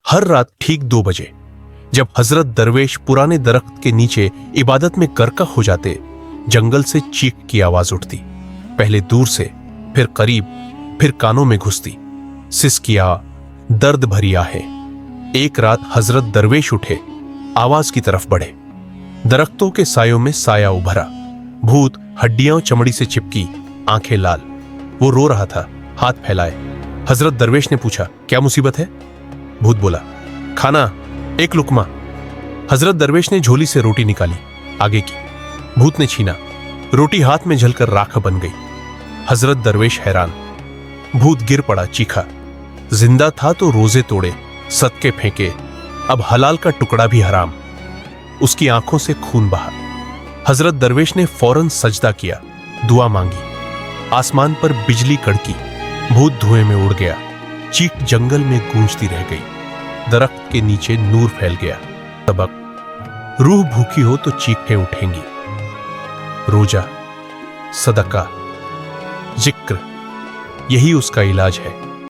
हर रात ठीक 2 बजे जब हजरत दरवेश पुराने दरख्त के नीचे इबादत में गर्क हो जाते, जंगल से चीख की आवाज उठती। पहले दूर से, फिर करीब, फिर कानों में घुसती। सिसकिया, दर्द भरी आहें। एक रात हजरत दरवेश उठे, आवाज की तरफ बढ़े। दरख्तों के सायों में साया उभरा। भूत हड्डियां चमड़ी से चिपकी, आंखें लाल। वो रो रहा था, हाथ फैलाए। हजरत दरवेश ने पूछा, क्या मुसीबत है? भूत बोला, खाना, एक लुकमा। हजरत दरवेश ने झोली से रोटी निकाली, आगे की। भूत ने छीना, रोटी हाथ में जलकर राख बन गई। हजरत दरवेश हैरान। भूत गिर पड़ा, चीखा। जिंदा था तो रोजे तोड़े, सदके फेंके, अब हलाल का टुकड़ा भी हराम। उसकी आंखों से खून बहा। हजरत दरवेश ने फौरन सजदा किया, दुआ मांगी। आसमान पर बिजली कड़की, भूत धुएं में उड़ गया। चीख जंगल में गूंजती रह गई। दरख्त के नीचे नूर फैल गया। सबक, रूह भूखी हो तो चीखें उठेंगी। रोजा, सदका, जिक्र, यही उसका इलाज है।